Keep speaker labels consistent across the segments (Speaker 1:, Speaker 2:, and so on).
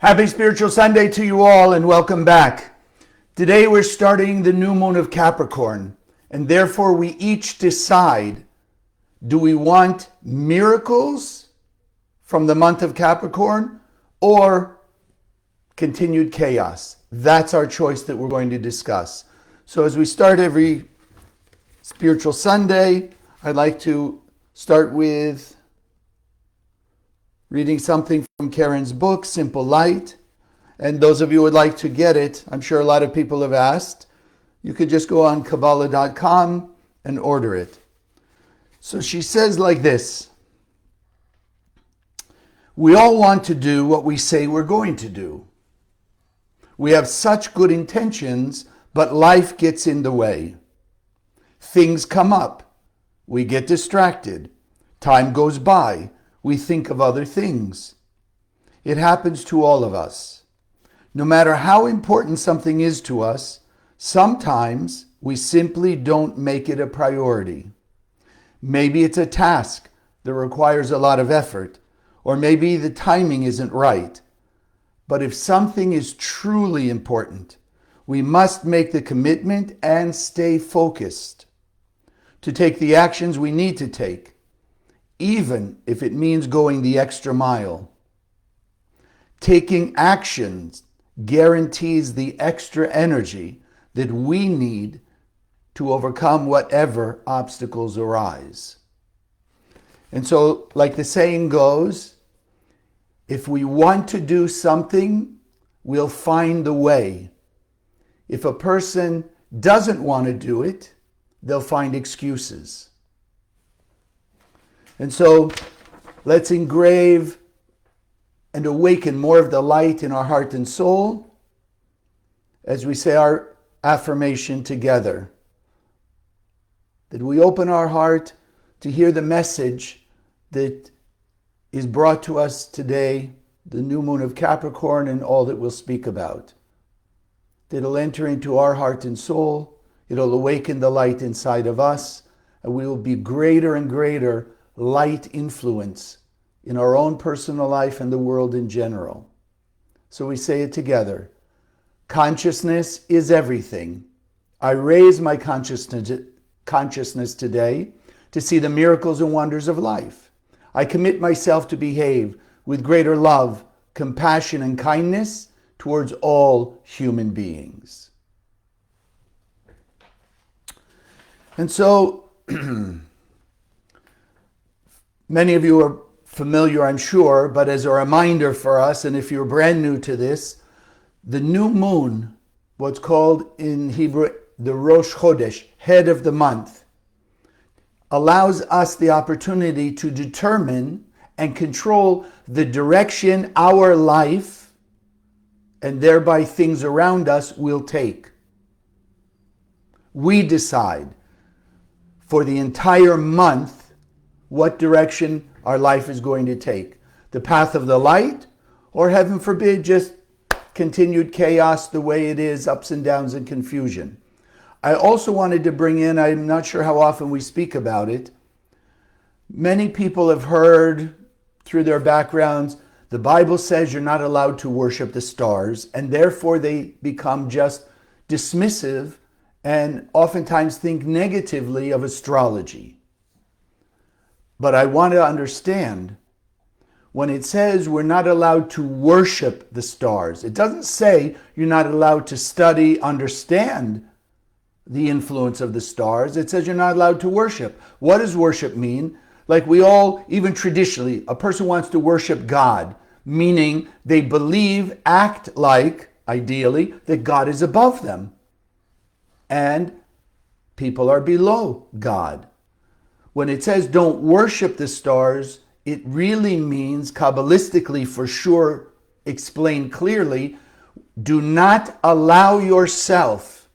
Speaker 1: Happy Spiritual Sunday to you all and welcome back. Today we're starting the new moon of Capricorn, and therefore we each decide, do we want miracles from the month of Capricorn or continued chaos? That's our choice that we're going to discuss. So as we start every Spiritual Sunday, I'd like to start with reading something from Karen's book, Simple Light. And those of you who would like to get it, I'm sure a lot of people have asked, you could just go on Kabbalah.com and order it. So she says like this: we all want to do what we say we're going to do. We have such good intentions, but life gets in the way. Things come up. We get distracted. Time goes by. We think of other things. It happens to all of us. No matter how important something is to us, sometimes we simply don't make it a priority. Maybe it's a task that requires a lot of effort, or maybe the timing isn't right. But if something is truly important, we must make the commitment and stay focused to take the actions we need to take, even if it means going the extra mile. Taking actions guarantees the extra energy that we need to overcome whatever obstacles arise. And so, like the saying goes, if we want to do something, we'll find the way. If a person doesn't want to do it, they'll find excuses. And so let's engrave and awaken more of the light in our heart and soul as we say our affirmation together. That we open our heart to hear the message that is brought to us today, the new moon of Capricorn and all that we'll speak about. That it'll enter into our heart and soul, it'll awaken the light inside of us, and we will be greater and greater light influence in our own personal life and the world in general. So we say it together. Consciousness is everything. I raise my consciousness today to see the miracles and wonders of life. I commit myself to behave with greater love, compassion, and kindness towards all human beings. And so, many of you are familiar, I'm sure, but as a reminder for us, and if you're brand new to this, the new moon, what's called in Hebrew the Rosh Chodesh, head of the month, allows us the opportunity to determine and control the direction our life and thereby things around us will take. We decide for the entire month what direction our life is going to take. The path of the light, or heaven forbid, just continued chaos the way it is, ups and downs and confusion. I also wanted to bring in, I'm not sure how often we speak about it, many people have heard through their backgrounds, the Bible says you're not allowed to worship the stars, and therefore they become just dismissive and oftentimes think negatively of astrology. But I want to understand, when it says we're not allowed to worship the stars, it doesn't say you're not allowed to study, understand the influence of the stars. It says you're not allowed to worship. What does worship mean? Like we all, even traditionally, a person wants to worship God, meaning they believe, act like, ideally, that God is above them. And people are below God. When it says don't worship the stars, it really means, Kabbalistically for sure, explained clearly, do not allow yourself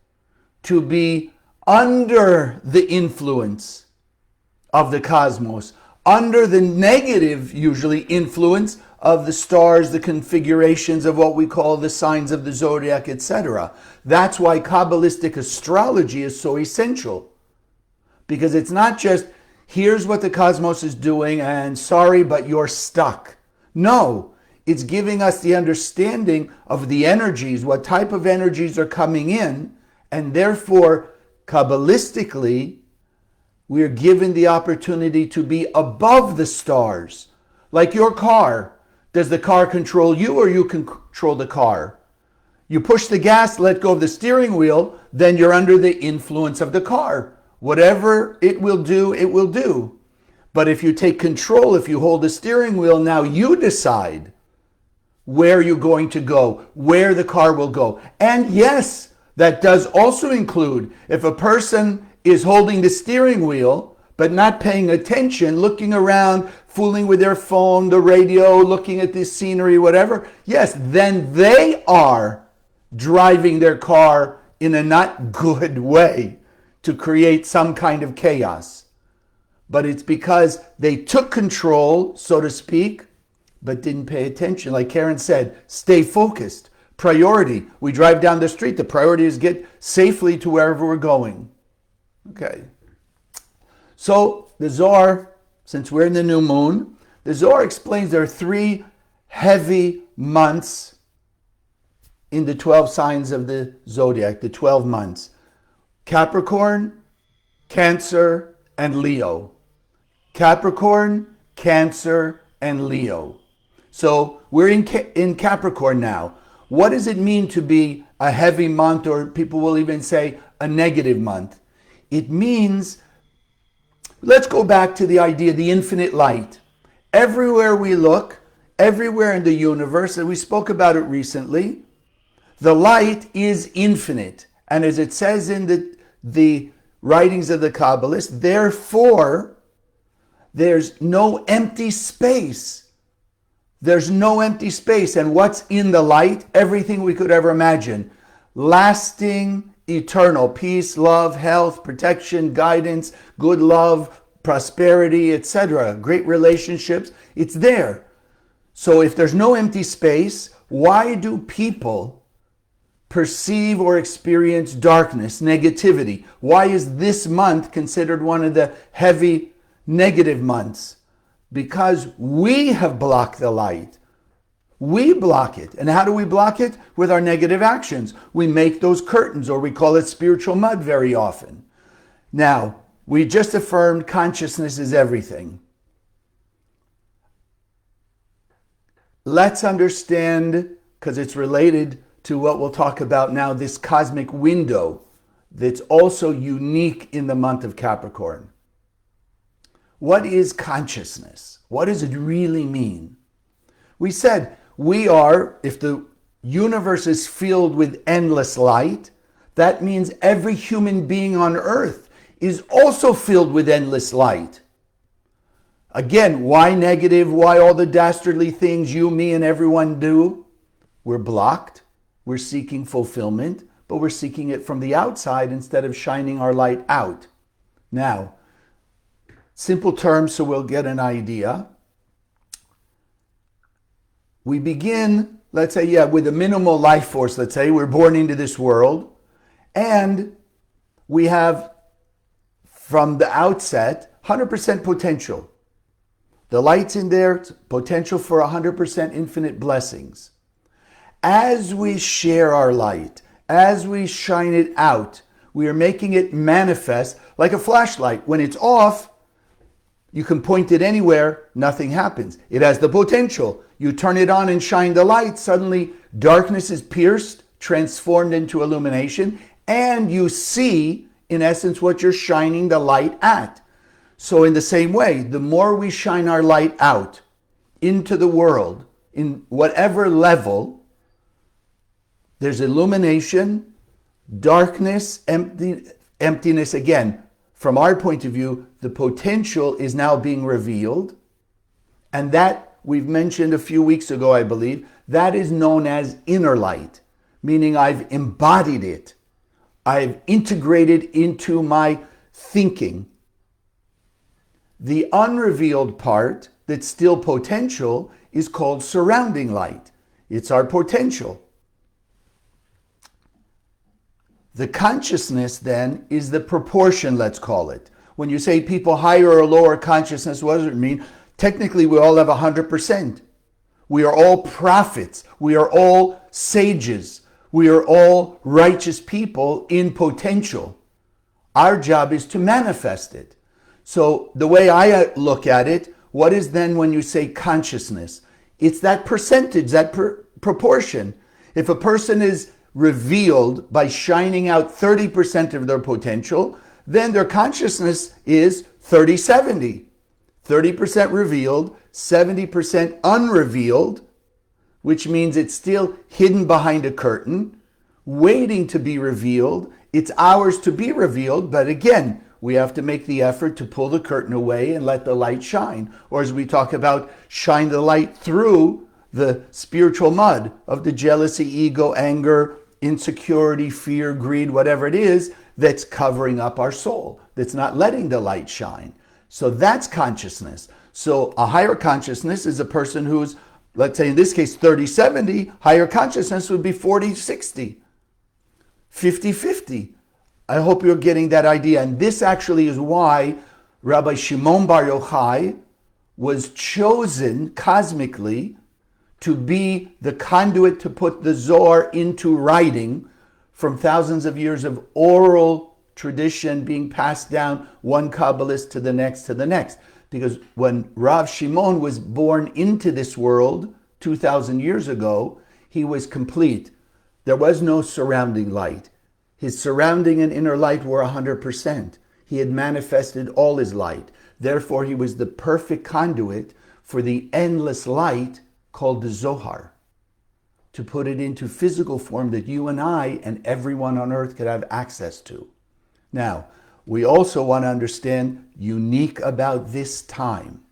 Speaker 1: to be under the influence of the cosmos, under the negative, usually, influence of the stars, the configurations of what we call the signs of the zodiac, etc. That's why Kabbalistic astrology is so essential. Because it's not just, here's what the cosmos is doing, and sorry, but you're stuck. No, It's giving us the understanding of the energies, what type of energies are coming in, and therefore, Kabbalistically, we are given the opportunity to be above the stars. Like your car. Does the car control you or you control the car? You push the gas, let go of the steering wheel, then you're under the influence of the car. Whatever it will do, it will do. But if you take control, if you hold the steering wheel, now you decide where you're going to go, where the car will go. And yes, that does also include if a person is holding the steering wheel, but not paying attention, looking around, fooling with their phone, the radio, looking at this scenery, whatever, yes, then they are driving their car in a not good way to create some kind of chaos. But it's because they took control, so to speak, but didn't pay attention. Like Karen said, stay focused. Priority. We drive down the street. The priority is get safely to wherever we're going. Okay. So the Zohar, since we're in the new moon, the Zohar explains there are 3 heavy months in the 12 signs of the zodiac, the 12 months. Capricorn, Cancer, and Leo. Capricorn, Cancer, and Leo. So we're in Capricorn now. What does it mean to be a heavy month, or people will even say a negative month? It means, let's go back to the idea, the infinite light. Everywhere we look, everywhere in the universe, and we spoke about it recently, the light is infinite. And as it says in the writings of the Kabbalists, therefore, there's no empty space. There's no empty space. And what's in the light? Everything we could ever imagine. Lasting, eternal peace, love, health, protection, guidance, good love, prosperity, etc. Great relationships. It's there. So if there's no empty space, why do people perceive or experience darkness, negativity? Why is this month considered one of the heavy negative months? Because we have blocked the light. We block it. And how do we block it? With our negative actions. We make those curtains, or we call it spiritual mud very often. Now, we just affirmed consciousness is everything. Let's understand, because it's related to what we'll talk about now, this cosmic window that's also unique in the month of Capricorn. What is consciousness? What does it really mean? We said we are, if the universe is filled with endless light, that means every human being on earth is also filled with endless light. Again, why negative? Why all the dastardly things you, me, and everyone do? We're blocked. We're seeking fulfillment, but we're seeking it from the outside instead of shining our light out. Now, simple terms so we'll get an idea. We begin, let's say, with a minimal life force, let's say. We're born into this world, and we have, from the outset, 100% potential. The light's in there, potential for 100% infinite blessings. As we share our light, as we shine it out, we are making it manifest like a flashlight. When it's off, you can point it anywhere, nothing happens. It has the potential. You turn it on and shine the light, suddenly darkness is pierced, transformed into illumination, and you see, in essence, what you're shining the light at. So in the same way, the more we shine our light out into the world, in whatever level, there's illumination, darkness, emptiness. Again, from our point of view, the potential is now being revealed. And that, we've mentioned a few weeks ago, I believe, that is known as inner light, meaning I've embodied it. I've integrated into my thinking. The unrevealed part that's still potential is called surrounding light. It's our potential. The consciousness then is the proportion, let's call it. When you say people higher or lower consciousness, what does it mean? Technically, we all have 100%. We are all prophets. We are all sages. We are all righteous people in potential. Our job is to manifest it. So the way I look at it, what is then when you say consciousness? It's that percentage, that proportion. If a person is revealed by shining out 30% of their potential, then their consciousness is 30-70. 30% revealed, 70% unrevealed, which means it's still hidden behind a curtain, waiting to be revealed. It's ours to be revealed, but again, we have to make the effort to pull the curtain away and let the light shine. Or as we talk about, shine the light through the spiritual mud of the jealousy, ego, anger, insecurity, fear, greed, whatever it is that's covering up our soul, that's not letting the light shine. So that's consciousness. So a higher consciousness is a person who's, let's say in this case, 30-70. Higher consciousness would be 40-60, 50-50. I hope you're getting that idea. And this actually is why Rabbi Shimon Bar Yochai was chosen cosmically to be the conduit to put the Zohar into writing from thousands of years of oral tradition being passed down one Kabbalist to the next. Because when Rav Shimon was born into this world 2,000 years ago, he was complete. There was no surrounding light. His surrounding and inner light were 100%. He had manifested all his light. Therefore, he was the perfect conduit for the endless light called the Zohar, to put it into physical form that you and I and everyone on earth could have access to. Now, we also want to understand unique about this time.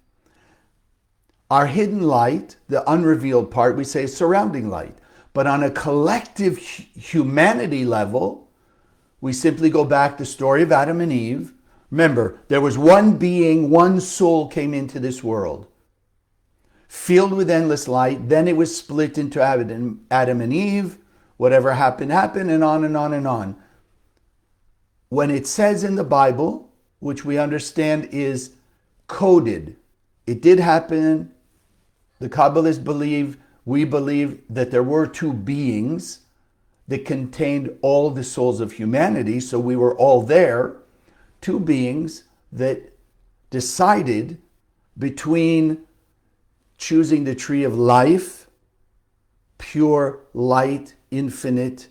Speaker 1: Our hidden light, the unrevealed part, we say is surrounding light. But on a collective humanity level, we simply go back to the story of Adam and Eve. Remember, there was one being, one soul came into this world, filled with endless light. Then it was split into Adam and Eve. Whatever happened, happened, and on and on and on. When it says in the Bible, which we understand is coded, it did happen. The Kabbalists believe, we believe that there were two beings that contained all the souls of humanity, so we were all there. Two beings that decided between choosing the tree of life, pure light, infinite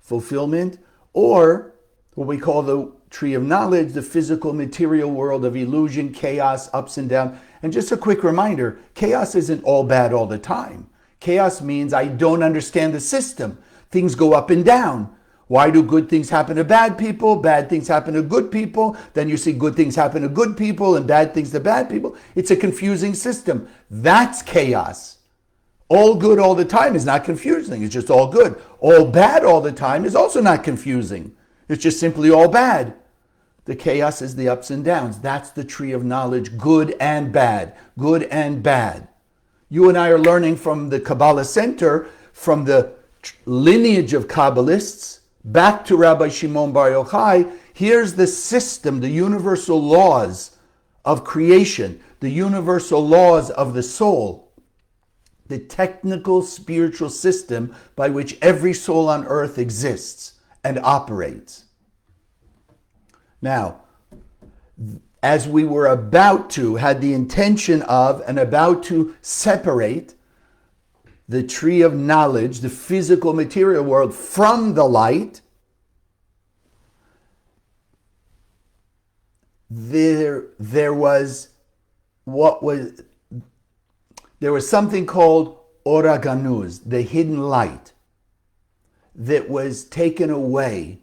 Speaker 1: fulfillment, or what we call the tree of knowledge, the physical material world of illusion, chaos, ups and downs. And just a quick reminder, chaos isn't all bad all the time. Chaos means I don't understand the system. Things go up and down. Why do good things happen to bad people? Bad things happen to good people. Then you see good things happen to good people and bad things to bad people. It's a confusing system. That's chaos. All good all the time is not confusing. It's just all good. All bad all the time is also not confusing. It's just simply all bad. The chaos is the ups and downs. That's the tree of knowledge, good and bad. Good and bad. You and I are learning from the Kabbalah Center, from the lineage of Kabbalists, back to Rabbi Shimon Bar Yochai. Here's the system, the universal laws of creation, the universal laws of the soul, the technical spiritual system by which every soul on earth exists and operates. Now, as we were had the intention of and about to separate the tree of knowledge, the physical material world, from the light, there was something called Ora Ganuz, the hidden light, that was taken away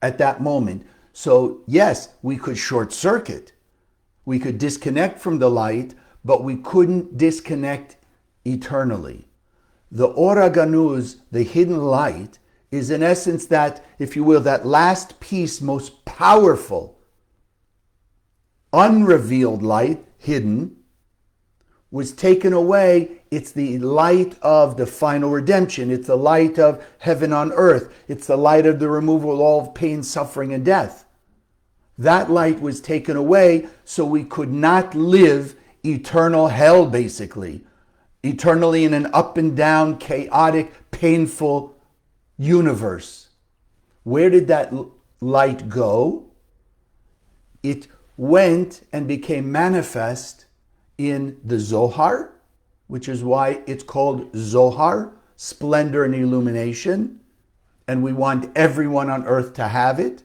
Speaker 1: at that moment. So yes, we could short circuit, we could disconnect from the light, but we couldn't disconnect eternally. The Ora Ganuz, the hidden light, is in essence that, if you will, that last piece, most powerful, unrevealed light, hidden, was taken away. It's the light of the final redemption. It's the light of heaven on earth. It's the light of the removal of all pain, suffering, and death. That light was taken away, so we could not live eternal hell, basically. eternally in an up and down, chaotic, painful universe. Where did that light go? It went and became manifest in the Zohar, which is why it's called Zohar, splendor and illumination, and we want everyone on earth to have it.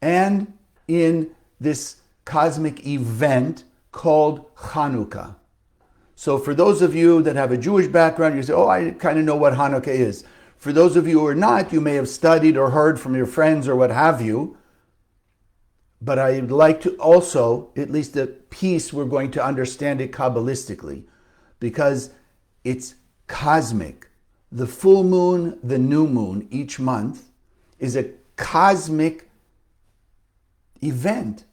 Speaker 1: And in this cosmic event called Hanukkah. So for those of you that have a Jewish background, you say, oh, I kind of know what Hanukkah is. For those of you who are not, you may have studied or heard from your friends or what have you. But I'd like to also, at least the piece, we're going to understand it Kabbalistically, because it's cosmic. The full moon, the new moon each month is a cosmic event.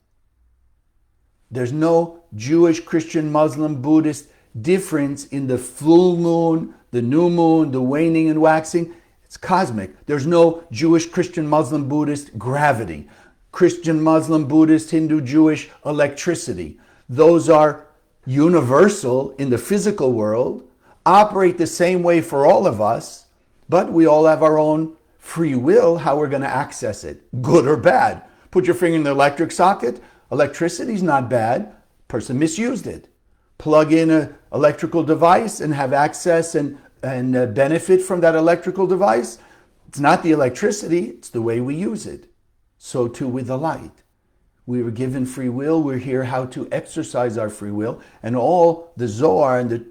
Speaker 1: There's no Jewish, Christian, Muslim, Buddhist difference in the full moon, the new moon, the waning and waxing. It's cosmic. There's no Jewish, Christian, Muslim, Buddhist gravity. Christian, Muslim, Buddhist, Hindu, Jewish electricity. Those are universal in the physical world, operate the same way for all of us, but we all have our own free will, how we're going to access it, good or bad. Put your finger in the electric socket. Electricity is not bad. Person misused it. Plug in an electrical device and have access and benefit from that electrical device. It's not the electricity, it's the way we use it. So too with the light. We were given free will. We're here how to exercise our free will. And all the Zohar and the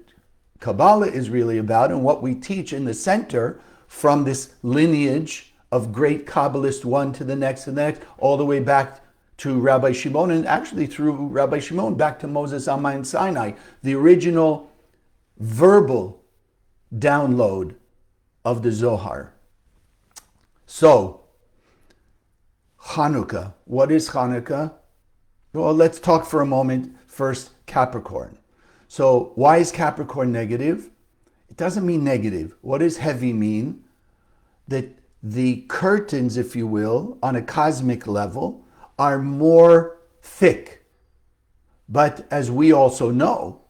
Speaker 1: Kabbalah is really about, and what we teach in the center from this lineage of great Kabbalists, one to the next and the next, all the way back to Rabbi Shimon, and actually through Rabbi Shimon back to Moses on Mount Sinai, the original verbal download of the Zohar. So, Hanukkah. What is Hanukkah? Well, let's talk for a moment first Capricorn. So, why is Capricorn negative? It doesn't mean negative. What does heavy mean? That the curtains, if you will, on a cosmic level, are more thick. But as we also know,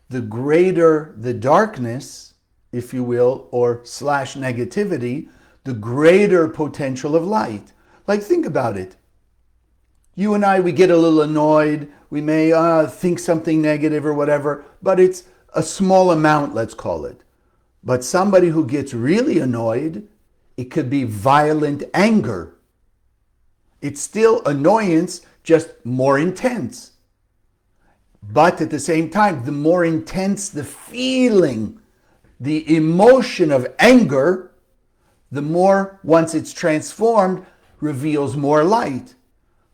Speaker 1: the greater the darkness, if you will, or slash negativity, the greater potential of light. Like, think about it. You and I, we get a little annoyed. We may think something negative or whatever, but it's a small amount, let's call it. But somebody who gets really annoyed, it could be violent anger. It's still annoyance, just more intense. But at the same time, the more intense the feeling, the emotion of anger, the more, once it's transformed, reveals more light.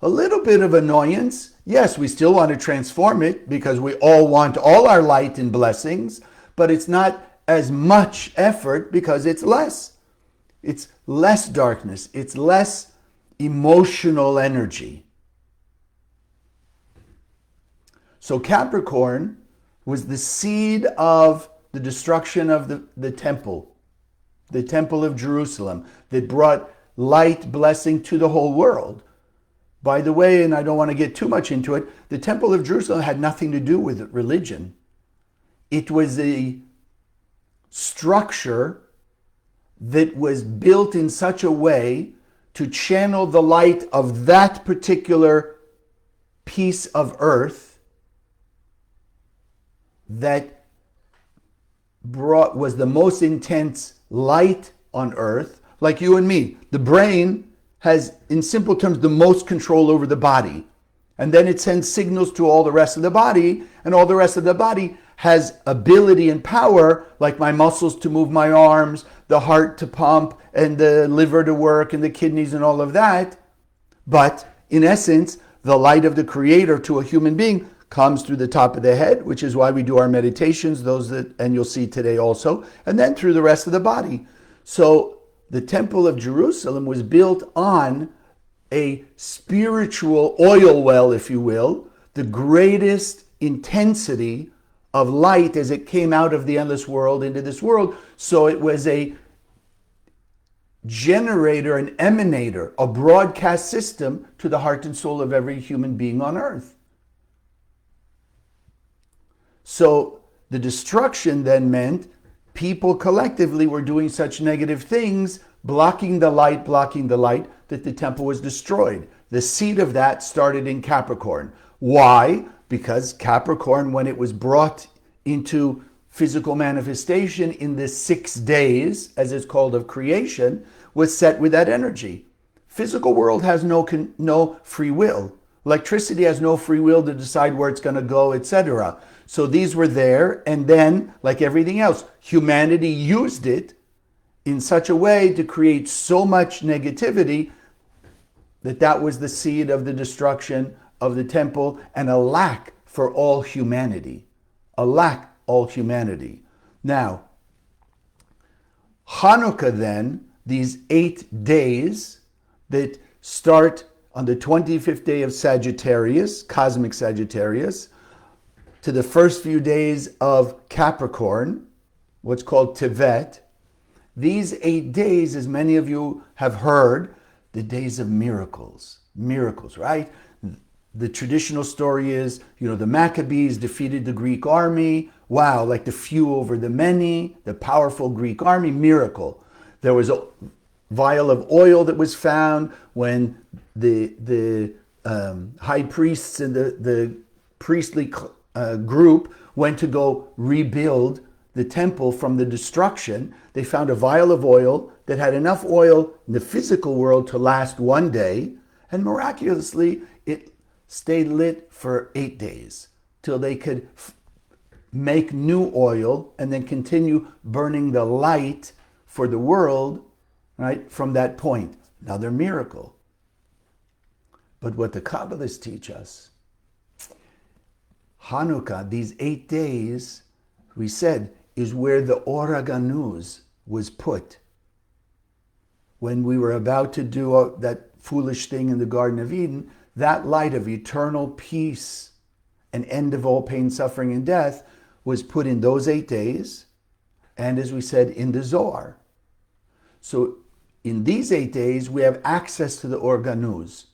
Speaker 1: A little bit of annoyance, yes, we still want to transform it because we all want all our light and blessings, but it's not as much effort because it's less. It's less darkness. It's less emotional energy. So Capricorn was the seed of the destruction of the temple of Jerusalem, that brought light, blessing to the whole world. By the way, and I don't want to get too much into it, the Temple of Jerusalem had nothing to do with religion. It was a structure that was built in such a way to channel the light of that particular piece of earth that was the most intense light on earth. Like you and me, the brain has, in simple terms, the most control over the body. And then it sends signals to all the rest of the body, and all the rest of the body has ability and power, like my muscles to move my arms, the heart to pump, and the liver to work, and the kidneys and all of that. But in essence, the light of the Creator to a human being comes through the top of the head, which is why we do our meditations, and you'll see today also, and then through the rest of the body. So the Temple of Jerusalem was built on a spiritual oil well, if you will, the greatest intensity of light as it came out of the endless world into this world. So it was a generator, an emanator, a broadcast system to the heart and soul of every human being on earth. So The destruction then meant people collectively were doing such negative things, blocking the light, that the temple was destroyed. The seed of that started in Capricorn. Why? Because Capricorn, when it was brought into physical manifestation in the 6 days, as it's called, of creation, was set with that energy. Physical world has no free will. Electricity has no free will to decide where it's going to go, etc. So these were there, and then, like everything else, humanity used it in such a way to create so much negativity that was the seed of the destruction of the temple, and a lack for all humanity. A lack all humanity. Now, Hanukkah then, these 8 days that start on the 25th day of Sagittarius, cosmic Sagittarius, to the first few days of Capricorn, what's called Tevet. These 8 days, as many of you have heard, the days of miracles. Miracles, right? The traditional story is, the Maccabees defeated the Greek army. Wow, like the few over the many, the powerful Greek army, miracle. There was a vial of oil that was found when the high priests and the priestly group went to go rebuild the temple from the destruction. They found a vial of oil that had enough oil in the physical world to last 1 day, and miraculously it stayed lit for 8 days till they could make new oil and then continue burning the light for the world, right, from that point. Another miracle. But what the Kabbalists teach us, Hanukkah, these 8 days, we said, is where the Or HaGanuz was put. When we were about to do that foolish thing in the Garden of Eden, that light of eternal peace and end of all pain, suffering, and death was put in those 8 days, and as we said, in the Zohar. So in these 8 days, we have access to the Or HaGanuz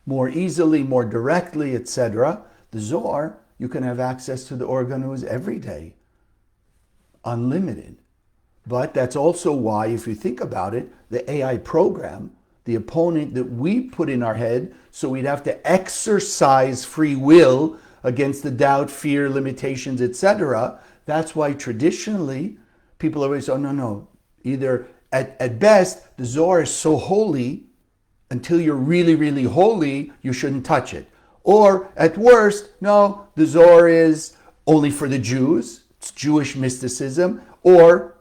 Speaker 1: more easily, more directly, etc. The Zohar, you can have access to the Or HaGanuz every day, unlimited. But that's also why, if you think about it, the AI program, the opponent that we put in our head, so we'd have to exercise free will against the doubt, fear, limitations, etc. That's why traditionally people always say, oh, no. Either at best, the Zohar is so holy, until you're really, really holy, you shouldn't touch it. Or at worst, no, the Zohar is only for the Jews. It's Jewish mysticism. Or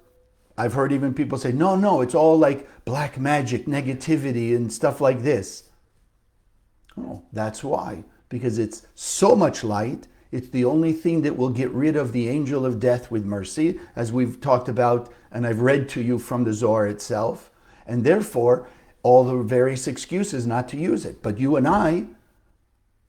Speaker 1: I've heard even people say, no, it's all like black magic, negativity, and stuff like this. Oh, that's why. Because it's so much light. It's the only thing that will get rid of the angel of death with mercy, as we've talked about, and I've read to you from the Zohar itself. And therefore, all the various excuses not to use it. But you and I,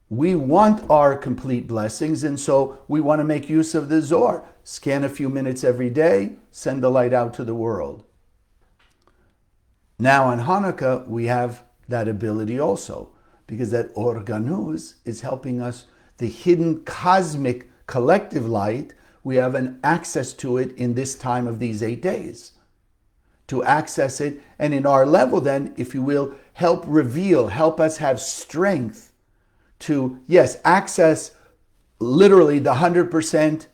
Speaker 1: we want our complete blessings, and so we want to make use of the Zohar. Scan a few minutes every day, send the light out to the world. Now on Hanukkah, we have that ability also, because that Or HaGanuz is helping us, the hidden cosmic collective light, we have an access to it in this time of these 8 days. To access it, and in our level then, if you will, help reveal, help us have strength to, yes, access literally the 100%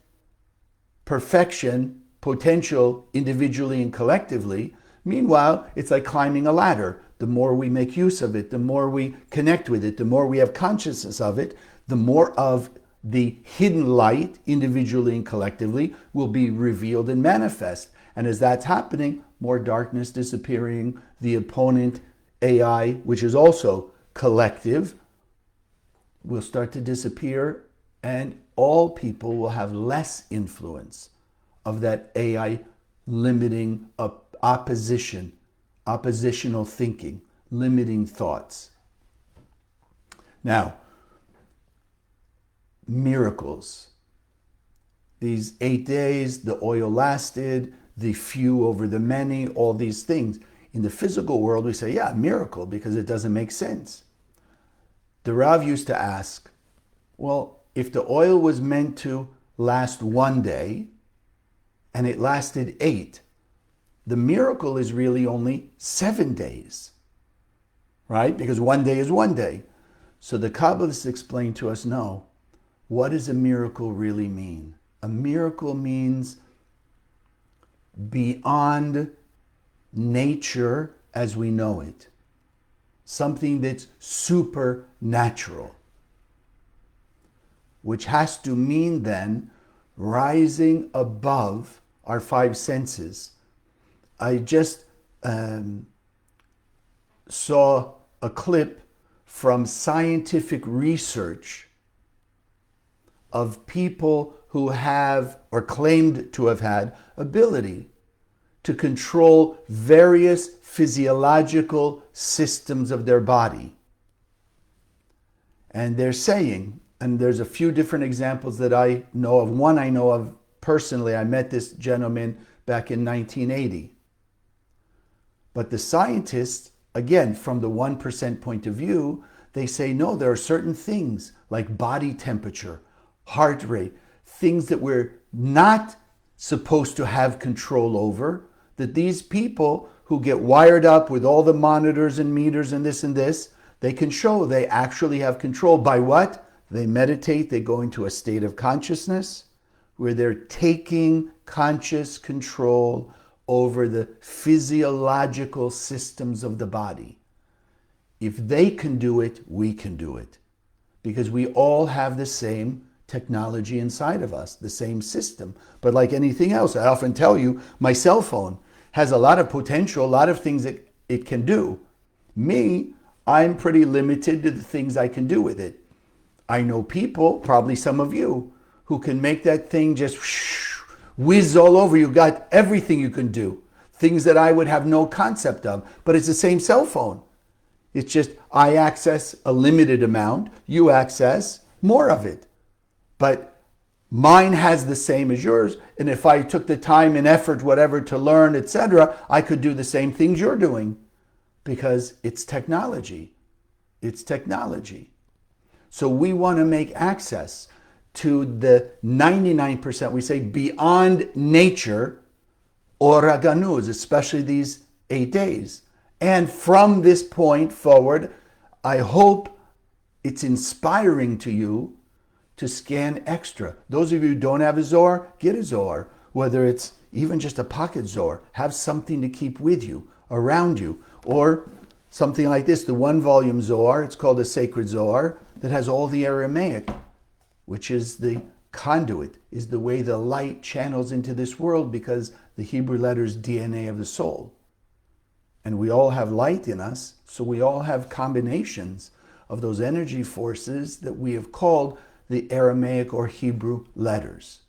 Speaker 1: perfection, potential, individually and collectively. Meanwhile, it's like climbing a ladder. The more we make use of it, the more we connect with it, the more we have consciousness of it, the more of the hidden light, individually and collectively, will be revealed and manifest. And as that's happening, more darkness disappearing, the opponent, AI, which is also collective, will start to disappear, and all people will have less influence of that AI limiting oppositional thinking, limiting thoughts. Now, miracles. These 8 days, the oil lasted, the few over the many, all these things. In the physical world, we say, yeah, miracle, because it doesn't make sense. The Rav used to ask, well, if the oil was meant to last one day, and it lasted 8. The miracle is really only 7 days, right? Because one day is one day. So the Kabbalists explain to us, no, what does a miracle really mean? A miracle means beyond nature as we know it. Something that's supernatural. Which has to mean then rising above our 5 senses. I just saw a clip from scientific research of people who have or claimed to have had ability to control various physiological systems of their body. And they're saying, and there's a few different examples that I know of. One I know of personally. I met this gentleman back in 1980. But the scientists, again, from the 1% point of view, they say, no, there are certain things like body temperature, heart rate, things that we're not supposed to have control over, that these people who get wired up with all the monitors and meters and this, they can show they actually have control. By what? They meditate, they go into a state of consciousness where they're taking conscious control over the physiological systems of the body. If they can do it, we can do it. Because we all have the same technology inside of us, the same system. But like anything else, I often tell you, my cell phone has a lot of potential, a lot of things that it can do. Me, I'm pretty limited to the things I can do with it. I know people, probably some of you, who can make that thing just whiz all over. You've got everything you can do. Things that I would have no concept of. But it's the same cell phone. It's just I access a limited amount. You access more of it. But mine has the same as yours. And if I took the time and effort, whatever, to learn, etc., I could do the same things you're doing. Because it's technology. It's technology. So we want to make access to the 99%, we say, beyond nature, oraganuz, especially these 8 days. And from this point forward, I hope it's inspiring to you to scan extra. Those of you who don't have a Zohar, get a Zohar. Whether it's even just a pocket Zohar, have something to keep with you, around you. Or something like this, the 1-volume Zohar, it's called a Sacred Zohar, that has all the Aramaic, which is the conduit, is the way the light channels into this world, because the Hebrew letters DNA of the soul. And we all have light in us, so we all have combinations of those energy forces that we have called the Aramaic or Hebrew letters.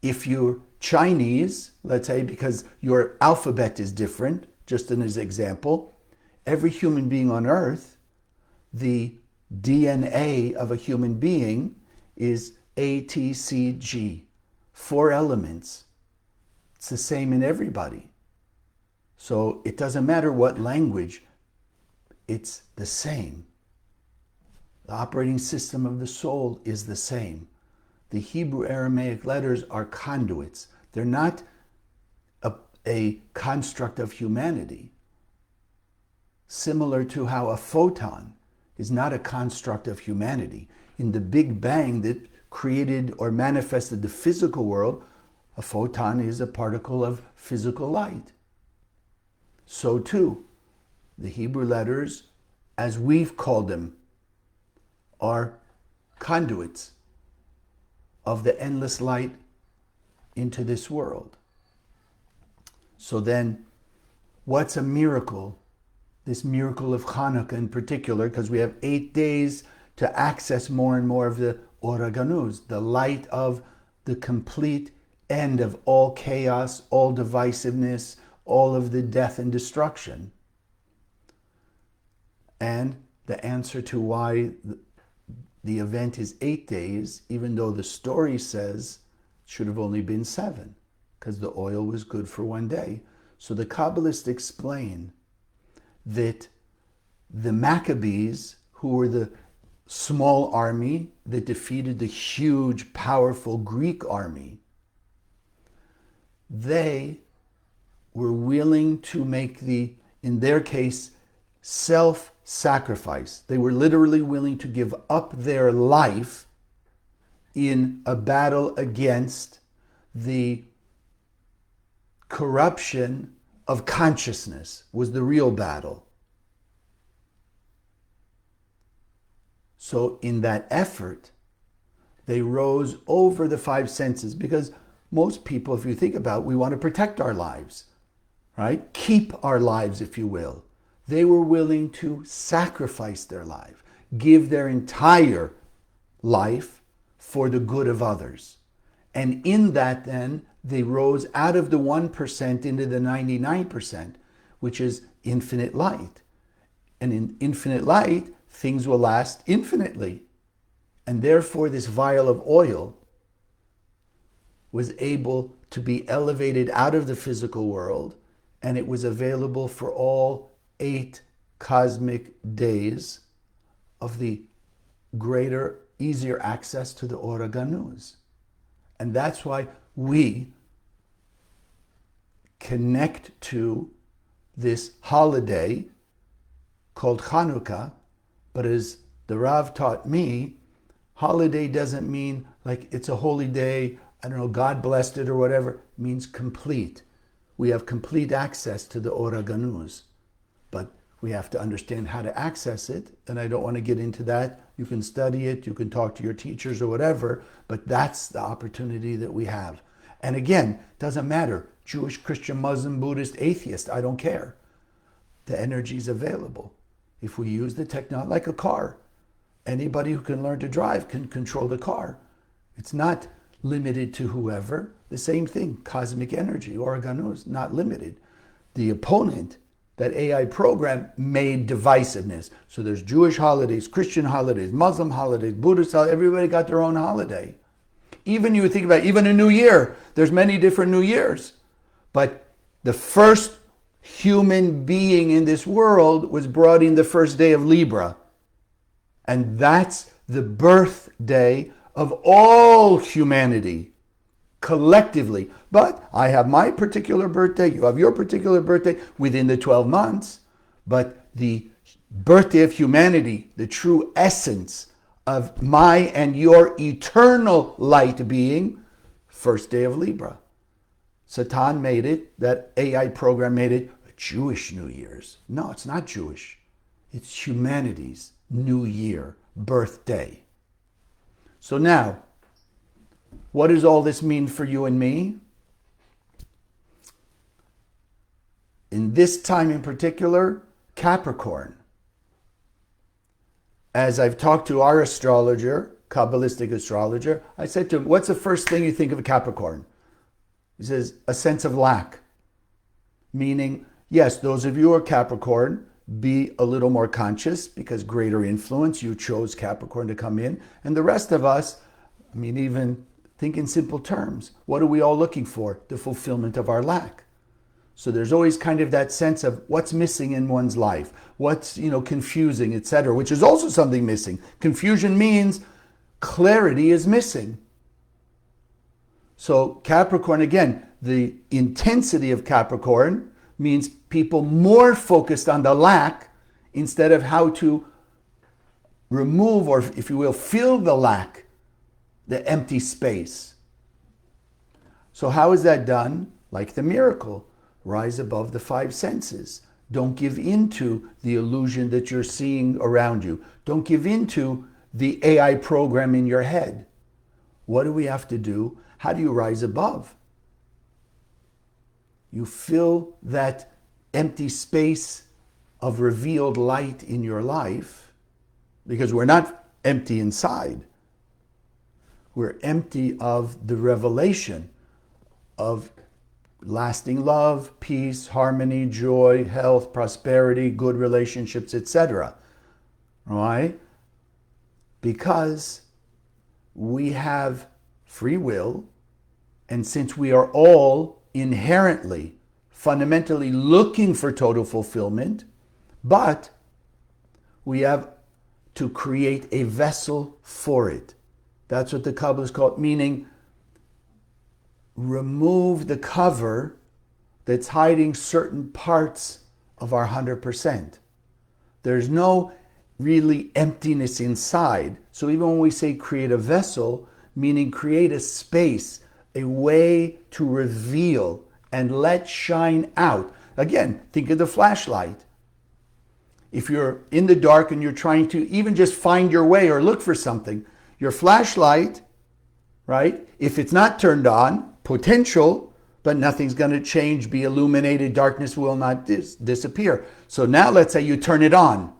Speaker 1: If you're Chinese, let's say, because your alphabet is different, just as an example, every human being on earth, the DNA of a human being is ATCG, 4 elements. It's the same in everybody. So it doesn't matter what language, it's the same. The operating system of the soul is the same. The Hebrew Aramaic letters are conduits. They're not a construct of humanity. Similar to how a photon is not a construct of humanity. In the Big Bang that created or manifested the physical world, a photon is a particle of physical light. So too, the Hebrew letters, as we've called them, are conduits of the endless light into this world. So then, what's a miracle? This miracle of Hanukkah in particular, because we have 8 days to access more and more of the oraganuz, the light of the complete end of all chaos, all divisiveness, all of the death and destruction. And the answer to why the event is 8 days, even though the story says it should have only been 7, because the oil was good for 1 day. So the Kabbalists explain that the Maccabees, who were the small army that defeated the huge, powerful Greek army, they were willing to make in their case, self-sacrifice. They were literally willing to give up their life in a battle against the corruption of consciousness, was the real battle. So in that effort, they rose over the five senses, because most people, if you think about it, we want to protect our lives, right? Keep our lives, if you will. They were willing to sacrifice their life, give their entire life for the good of others. And in that, then, they rose out of the 1% into the 99%, which is infinite light. And in infinite light, things will last infinitely. And therefore, this vial of oil was able to be elevated out of the physical world, and it was available for all 8 cosmic days of the greater, easier access to the Ora Ganuz. And that's why we connect to this holiday called Hanukkah. But as the Rav taught me, holiday doesn't mean like it's a holy day, I don't know, God blessed it or whatever. It means complete. We have complete access to the Ora Ganuz. But we have to understand how to access it. And I don't want to get into that. You can study it, you can talk to your teachers or whatever, but that's the opportunity that we have. And again, doesn't matter. Jewish, Christian, Muslim, Buddhist, atheist, I don't care. The energy is available. If we use the technology, like a car, anybody who can learn to drive can control the car. It's not limited to whoever. The same thing, cosmic energy, Ora Ganuz, not limited. The opponent, that AI program, made divisiveness. So there's Jewish holidays, Christian holidays, Muslim holidays, Buddhist holidays, everybody got their own holiday. Even you think about even a new year, there's many different new years. But the first human being in this world was brought in the first day of Libra. And that's the birthday of all humanity, collectively. But I have my particular birthday, you have your particular birthday within the 12 months. But the birthday of humanity, the true essence of my and your eternal light being, first day of Libra. Satan made it, that AI program made it, a Jewish New Year's. No, it's not Jewish. It's humanity's New Year, birthday. So now, what does all this mean for you and me? In this time in particular, Capricorn. As I've talked to our astrologer, Kabbalistic astrologer, I said to him, what's the first thing you think of Capricorn? He says, a sense of lack. Meaning, yes, those of you who are Capricorn, be a little more conscious because greater influence, you chose Capricorn to come in. And the rest of us, I mean, even think in simple terms. What are we all looking for? The fulfillment of our lack. So there's always kind of that sense of what's missing in one's life, what's, confusing, etc., which is also something missing. Confusion means clarity is missing. So Capricorn, again, the intensity of Capricorn means people more focused on the lack instead of how to remove, or if you will, fill the lack, the empty space. So how is that done? Like the miracle. Rise above the five senses. Don't give into the illusion that you're seeing around you. Don't give into the AI program in your head. What do we have to do? How do you rise above? You fill that empty space of revealed light in your life, because we're not empty inside. We're empty of the revelation of lasting love, peace, harmony, joy, health, prosperity, good relationships, etc. Right? Because we have free will, and since we are all inherently, fundamentally looking for total fulfillment, but we have to create a vessel for it. That's what the Kabbalists call it, meaning remove the cover that's hiding certain parts of our 100%. There's no really emptiness inside. So even when we say create a vessel, meaning create a space, a way to reveal and let shine out. Again, think of the flashlight. If you're in the dark and you're trying to even just find your way or look for something, your flashlight, right? If it's not turned on, potential, but nothing's going to change, be illuminated, darkness will not disappear. So now let's say you turn it on.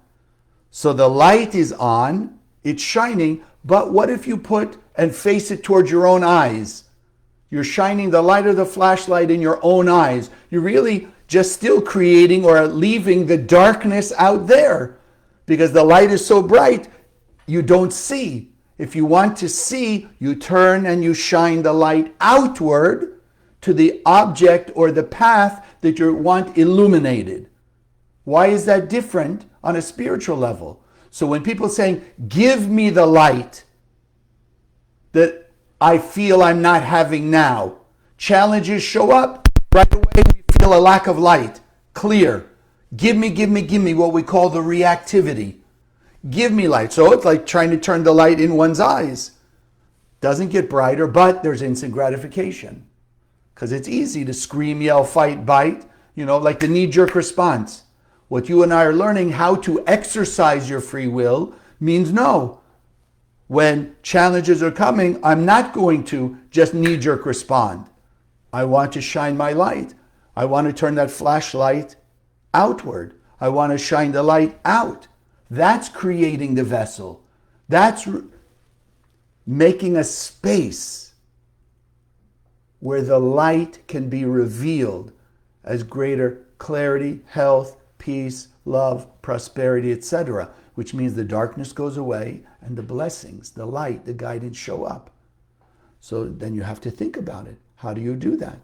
Speaker 1: So the light is on, it's shining, but what if you put and face it towards your own eyes? You're shining the light of the flashlight in your own eyes. You're really just still creating or leaving the darkness out there because the light is so bright, you don't see. If you want to see, you turn and you shine the light outward to the object or the path that you want illuminated. Why is that different on a spiritual level? So when people saying, give me the light that I feel I'm not having now, challenges show up, right away we feel a lack of light. Clear. Give me what we call the reactivity. Give me light. So it's like trying to turn the light in one's eyes. Doesn't get brighter, but there's instant gratification. Because it's easy to scream, yell, fight, bite, like the knee-jerk response. What you and I are learning, how to exercise your free will, means no. When challenges are coming, I'm not going to just knee-jerk respond. I want to shine my light. I want to turn that flashlight outward. I want to shine the light out. That's creating the vessel. That's making a space where the light can be revealed as greater clarity, health, peace, love, prosperity, etc., which means the darkness goes away and the blessings, the light, the guidance show up. So then you have to think about it. How do you do that?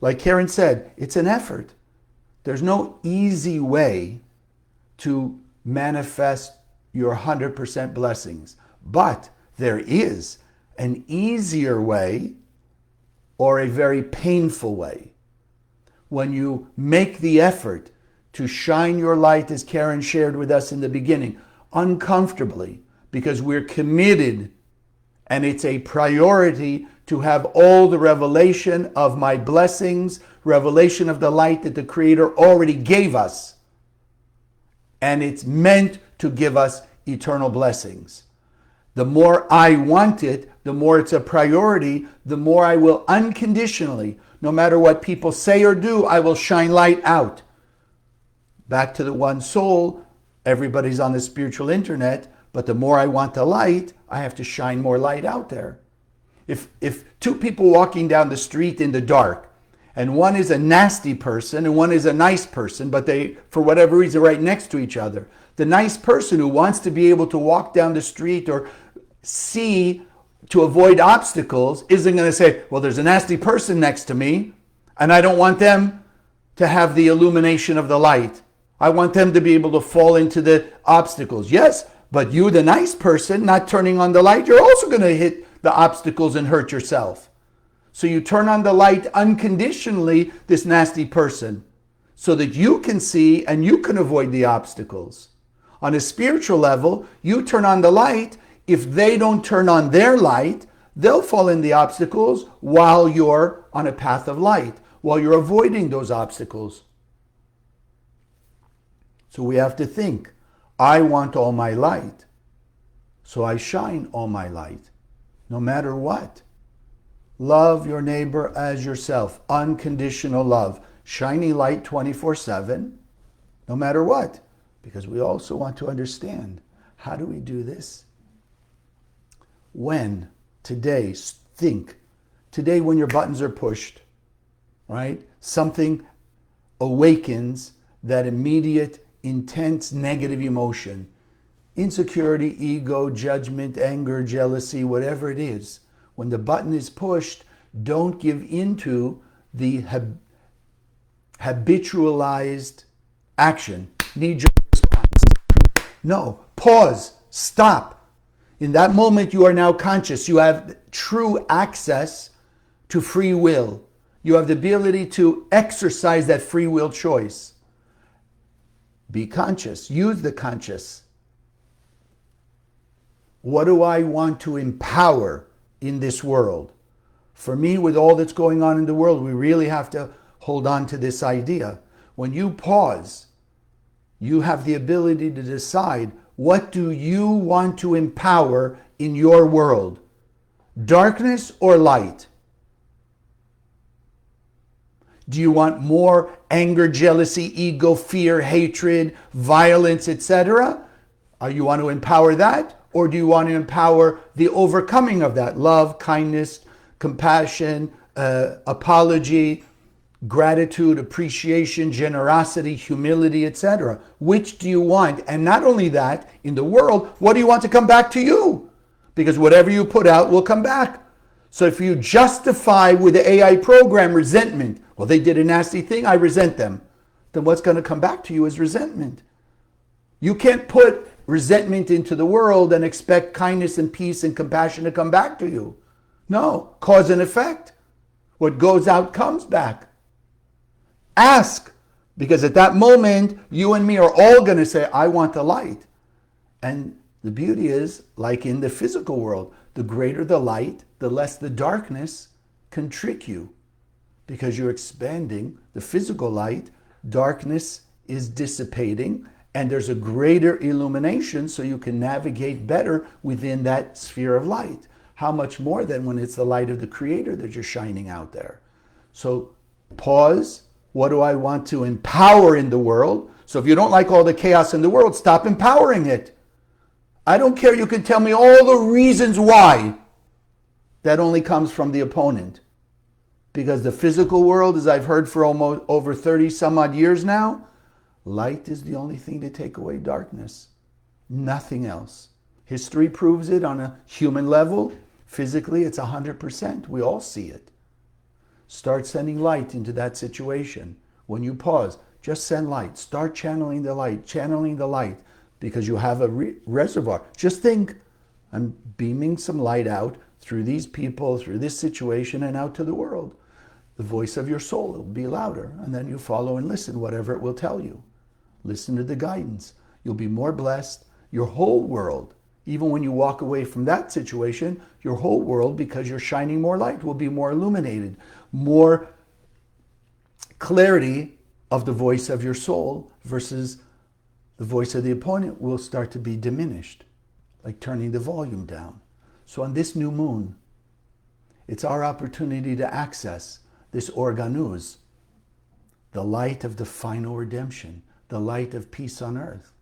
Speaker 1: Like Karen said, it's an effort. There's no easy way to manifest your 100% blessings. But there is an easier way or a very painful way. When you make the effort to shine your light, as Karen shared with us in the beginning, uncomfortably, because we're committed and it's a priority to have all the revelation of my blessings, revelation of the light that the Creator already gave us. And it's meant to give us eternal blessings. The more I want it, the more it's a priority, the more I will unconditionally, no matter what people say or do, I will shine light out. Back to the one soul, everybody's on the spiritual internet, but the more I want the light, I have to shine more light out there. If two people walking down the street in the dark, and one is a nasty person and one is a nice person, but they, for whatever reason, are right next to each other. The nice person who wants to be able to walk down the street or see to avoid obstacles isn't going to say, well, there's a nasty person next to me, and I don't want them to have the illumination of the light. I want them to be able to fall into the obstacles. Yes, but you, the nice person, not turning on the light, you're also going to hit the obstacles and hurt yourself. So you turn on the light unconditionally, this nasty person, so that you can see and you can avoid the obstacles. On a spiritual level, you turn on the light. If they don't turn on their light, they'll fall in the obstacles while you're on a path of light, while you're avoiding those obstacles. So we have to think, I want all my light, so I shine all my light, no matter what. Love your neighbor as yourself. Unconditional love. Shining light 24/7, no matter what. Because we also want to understand, how do we do this? When? Today, think. Today when your buttons are pushed, right? Something awakens that immediate, intense, negative emotion. Insecurity, ego, judgment, anger, jealousy, whatever it is. When the button is pushed, don't give into the habitualized action, knee-jerk response. No, pause, stop. In that moment, you are now conscious. You have true access to free will. You have the ability to exercise that free will choice. Be conscious. Use the conscious. What do I want to empower in this world? For me, with all that's going on in the world, we really have to hold on to this idea. When you pause, you have the ability to decide, what do you want to empower in your world? Darkness or light? Do you want more anger, jealousy, ego, fear, hatred, violence, etc.? You want to empower that? Or do you want to empower the overcoming of that? Love, kindness, compassion, apology, gratitude, appreciation, generosity, humility, etc. Which do you want? And not only that, in the world, what do you want to come back to you? Because whatever you put out will come back. So if you justify with the AI program resentment, well, they did a nasty thing, I resent them, then what's going to come back to you is resentment. You can't put resentment into the world and expect kindness and peace and compassion to come back to you. No, cause and effect. What goes out comes back. Ask, because at that moment, you and me are all going to say, I want the light. And the beauty is, like in the physical world, the greater the light, the less the darkness can trick you. Because you're expanding the physical light, darkness is dissipating, and there's a greater illumination so you can navigate better within that sphere of light. How much more than when it's the light of the Creator that you're shining out there? So pause. What do I want to empower in the world? So if you don't like all the chaos in the world, stop empowering it. I don't care. You can tell me all the reasons why. That only comes from the opponent. Because the physical world, as I've heard for almost over 30 some odd years now, light is the only thing to take away darkness. Nothing else. History proves it on a human level. Physically, it's 100%. We all see it. Start sending light into that situation. When you pause, just send light. Start channeling the light, because you have a reservoir. Just think, I'm beaming some light out through these people, through this situation, and out to the world. The voice of your soul will be louder, and then you follow and listen, whatever it will tell you. Listen to the guidance. You'll be more blessed. Your whole world, even when you walk away from that situation, your whole world, because you're shining more light, will be more illuminated. More clarity of the voice of your soul versus the voice of the opponent will start to be diminished, like turning the volume down. So on this new moon, it's our opportunity to access this organuz, the light of the final redemption, the light of peace on earth.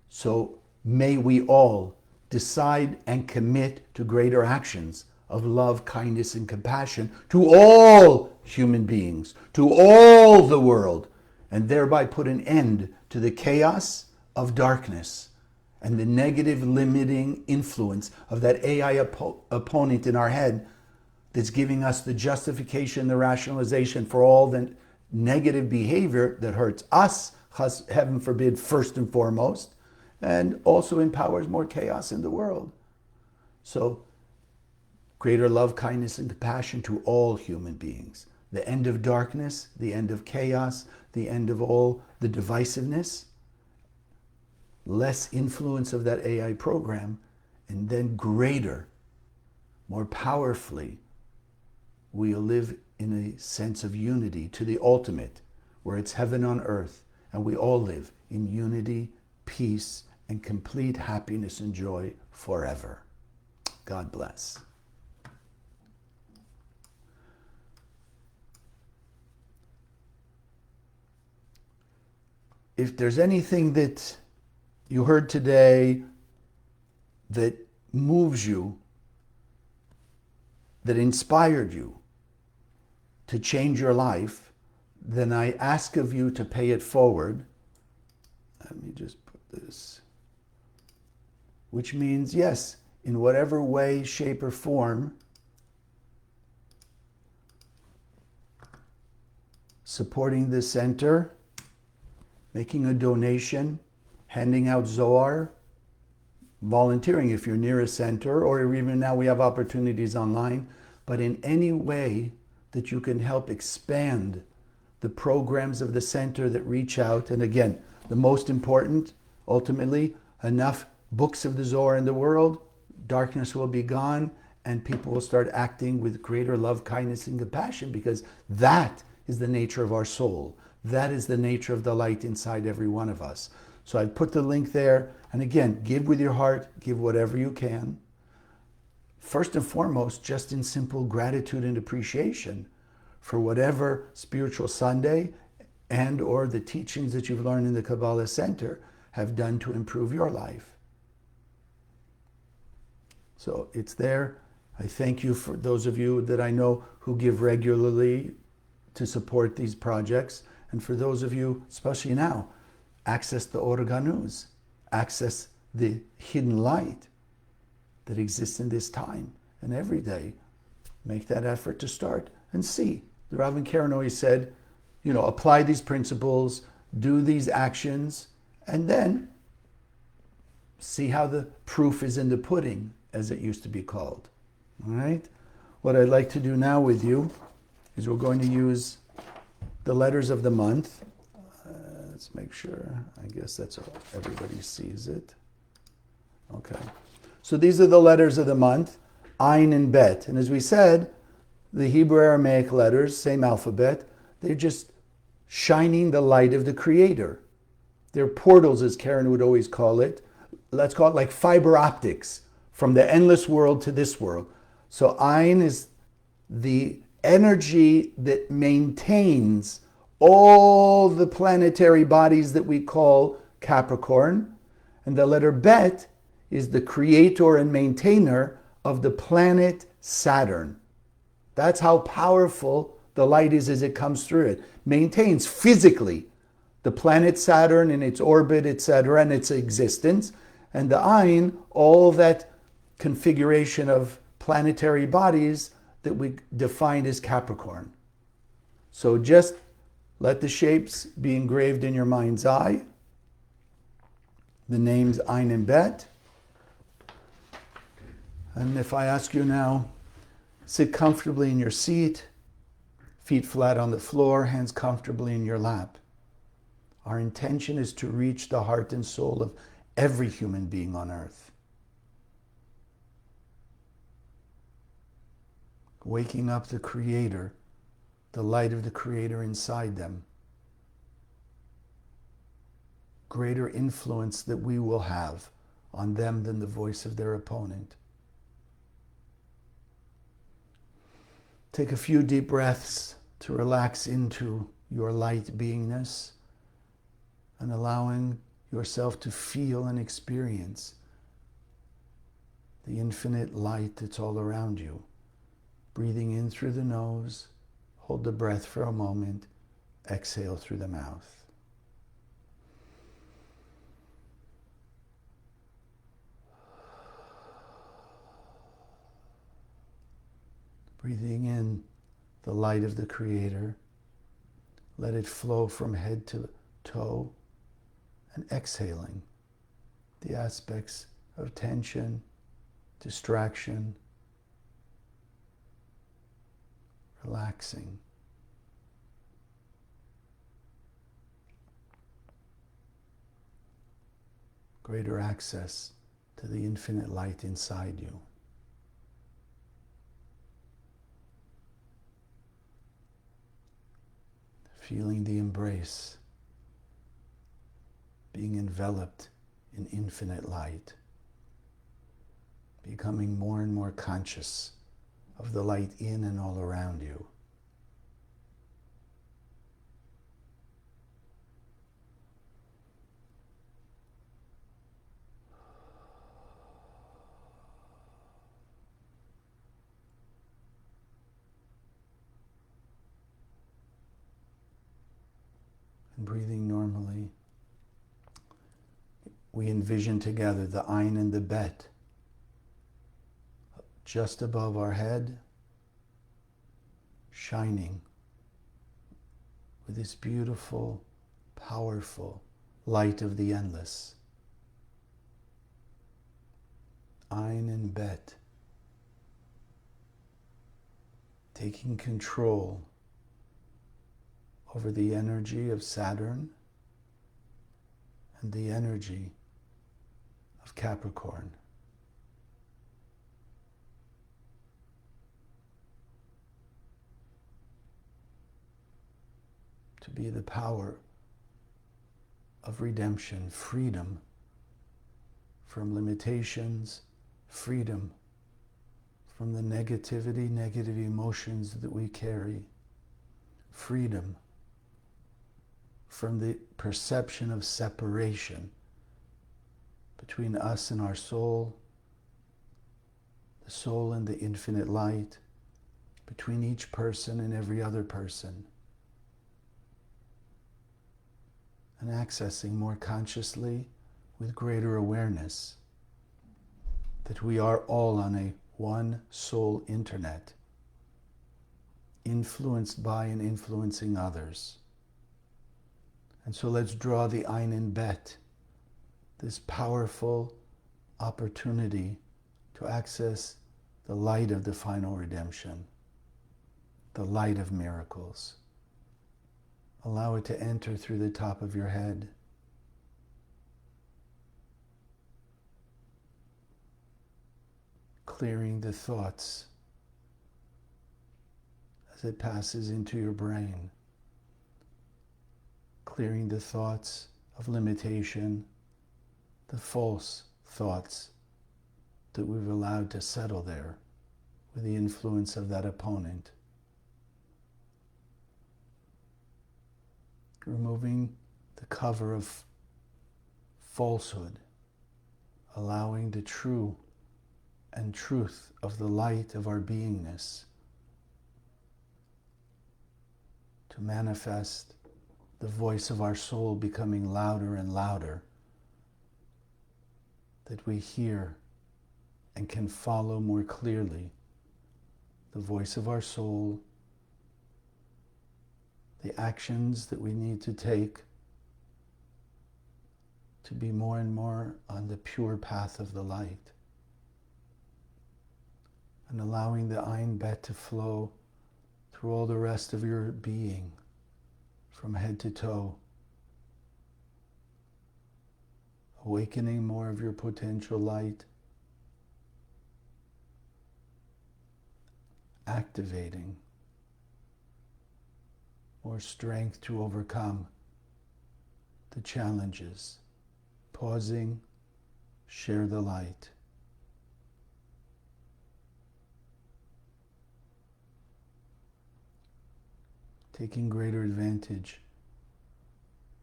Speaker 1: So may we all decide and commit to greater actions of love, kindness, and compassion to all human beings, to all the world, and thereby put an end to the chaos of darkness and the negative limiting influence of that AI opponent in our head that's giving us the justification, the rationalization for all the negative behavior that hurts us, heaven forbid, first and foremost, and also empowers more chaos in the world. So, greater love, kindness, and compassion to all human beings. The end of darkness, the end of chaos, the end of all the divisiveness, less influence of that AI program, and then greater, more powerfully, we'll live in a sense of unity to the ultimate, where it's heaven on earth, and we all live in unity, peace, and complete happiness and joy forever. God bless. If there's anything that you heard today that moves you, that inspired you to change your life, then I ask of you to pay it forward. Let me just put this. Which means, yes, in whatever way, shape, or form, supporting the center, making a donation, handing out Zohar, volunteering if you're near a center, or even now we have opportunities online, but in any way that you can help expand the programs of the center that reach out. And again, the most important, ultimately, enough books of the Zohar in the world, darkness will be gone, and people will start acting with greater love, kindness, and compassion, because that is the nature of our soul. That is the nature of the light inside every one of us. So I've put the link there. And again, give with your heart, give whatever you can. First and foremost, just in simple gratitude and appreciation for whatever spiritual Sunday and or the teachings that you've learned in the Kabbalah Center have done to improve your life. So it's there. I thank you for those of you that I know who give regularly to support these projects. And for those of you, especially now, access the Oreganus, access the hidden light that exists in this time and every day. Make that effort to start and see. The Rav and Karen always said, apply these principles, do these actions, and then see how the proof is in the pudding, as it used to be called. All right? What I'd like to do now with you is we're going to use the letters of the month. Let's make sure. I guess that's all. Everybody sees it. Okay. So these are the letters of the month, Ayin and Bet. And as we said, the Hebrew Aramaic letters, same alphabet, they're just shining the light of the Creator. They're portals, as Karen would always call it. Let's call it like fiber optics from the endless world to this world. So Ayin is the energy that maintains all the planetary bodies that we call Capricorn. And the letter Bet is the creator and maintainer of the planet Saturn. That's how powerful the light is as it comes through it. Maintains physically the planet Saturn in its orbit, etc., and its existence. And the Ayin, all that configuration of planetary bodies that we define as Capricorn. So just let the shapes be engraved in your mind's eye. The names Ayin and Bet. And if I ask you now, sit comfortably in your seat, feet flat on the floor, hands comfortably in your lap. Our intention is to reach the heart and soul of every human being on earth. Waking up the Creator, the light of the Creator inside them. Greater influence that we will have on them than the voice of their opponent. Take a few deep breaths to relax into your light beingness and allowing yourself to feel and experience the infinite light that's all around you. Breathing in through the nose, hold the breath for a moment, exhale through the mouth. Breathing in the light of the Creator, let it flow from head to toe, and exhaling the aspects of tension, distraction, relaxing. Greater access to the infinite light inside you. Feeling the embrace, being enveloped in infinite light, becoming more and more conscious of the light in and all around you. And breathing normally, we envision together the Ayin and the Bet just above our head, shining with this beautiful, powerful light of the endless. Ein and Bet, taking control over the energy of Saturn and the energy of Capricorn. To be the power of redemption, freedom from limitations, freedom from the negativity, negative emotions that we carry, freedom from the perception of separation between us and our soul, the soul and the infinite light, between each person and every other person, and accessing more consciously with greater awareness that we are all on a one soul internet, influenced by and influencing others. And so let's draw the Ein and Bet, this powerful opportunity to access the light of the final redemption, the light of miracles. Allow it to enter through the top of your head. Clearing the thoughts as it passes into your brain. Clearing the thoughts of limitation, the false thoughts that we've allowed to settle there with the influence of that opponent. Removing the cover of falsehood, allowing the true and truth of the light of our beingness to manifest, the voice of our soul becoming louder and louder, that we hear and can follow more clearly the voice of our soul, the actions that we need to take to be more and more on the pure path of the light, and allowing the Ein Bet to flow through all the rest of your being, from head to toe, awakening more of your potential light, activating more strength to overcome the challenges, pausing, share the light. Taking greater advantage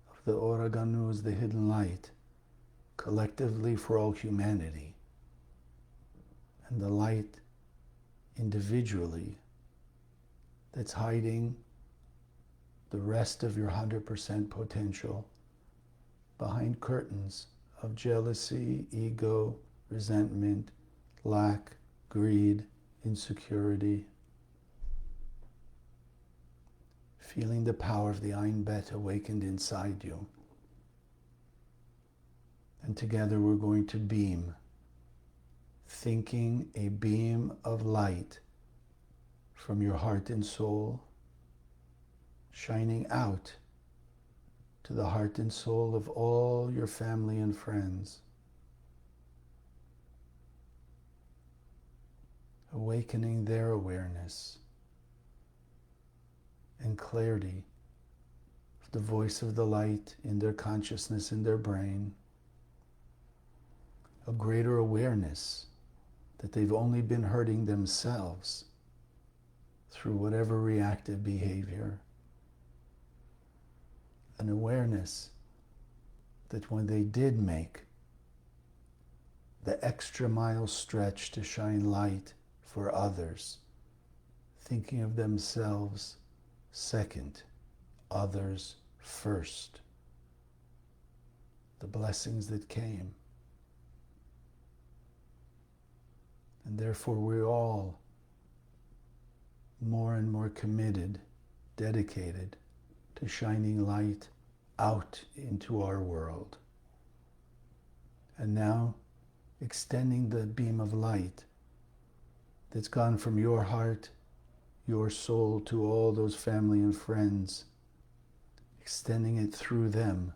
Speaker 1: of the Ora Ganuz, the hidden light, collectively for all humanity, and the light individually that's hiding the rest of your 100% potential behind curtains of jealousy, ego, resentment, lack, greed, insecurity. Feeling the power of the Ein Bet awakened inside you. And together we're going to beam, thinking a beam of light from your heart and soul, shining out to the heart and soul of all your family and friends. Awakening their awareness and clarity of the voice of the light in their consciousness, in their brain. A greater awareness that they've only been hurting themselves through whatever reactive behavior. An awareness that when they did make the extra mile stretch to shine light for others, thinking of themselves second, others first, the blessings that came. And therefore we're all more and more committed, dedicated to shining light out into our world. And now extending the beam of light that's gone from your heart, your soul, to all those family and friends, extending it through them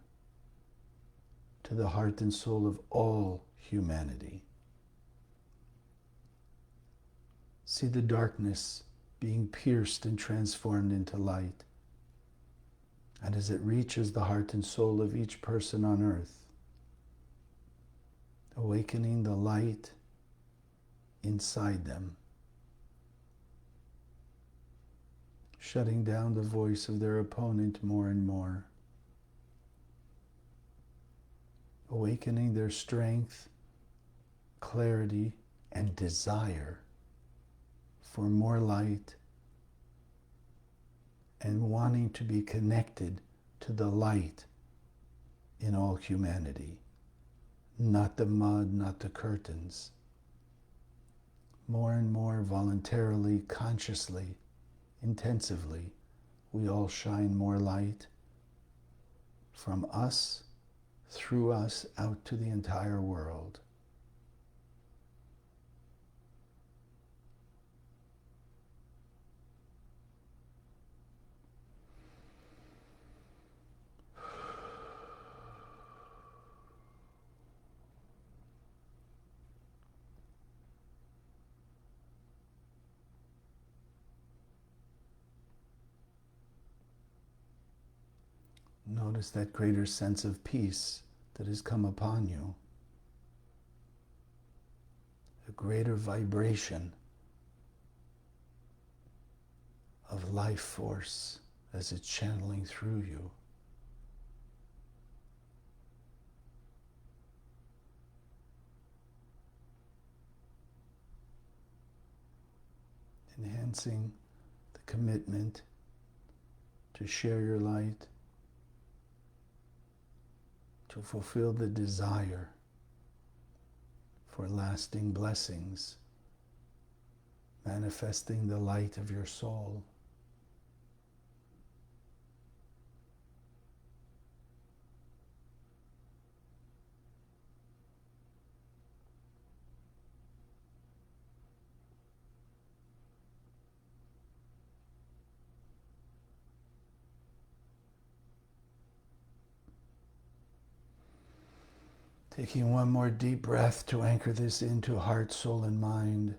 Speaker 1: to the heart and soul of all humanity. See the darkness being pierced and transformed into light. And as it reaches the heart and soul of each person on earth, awakening the light inside them, shutting down the voice of their opponent more and more, awakening their strength, clarity, and desire for more light, and wanting to be connected to the light in all humanity. Not the mud, not the curtains. More and more voluntarily, consciously, intensively, we all shine more light from us, through us, out to the entire world. Notice that greater sense of peace that has come upon you. A greater vibration of life force as it's channeling through you. Enhancing the commitment to share your light, to fulfill the desire for lasting blessings, manifesting the light of your soul. Taking one more deep breath to anchor this into heart, soul, and mind.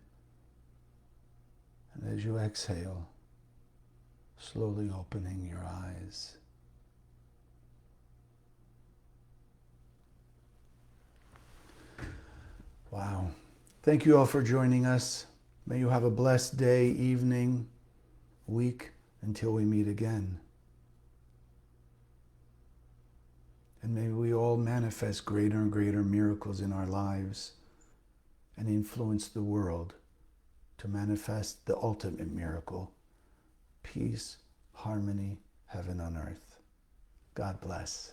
Speaker 1: And as you exhale, slowly opening your eyes. Wow. Thank you all for joining us. May you have a blessed day, evening, week, until we meet again. And may we all manifest greater and greater miracles in our lives and influence the world to manifest the ultimate miracle: peace, harmony, heaven on earth. God bless.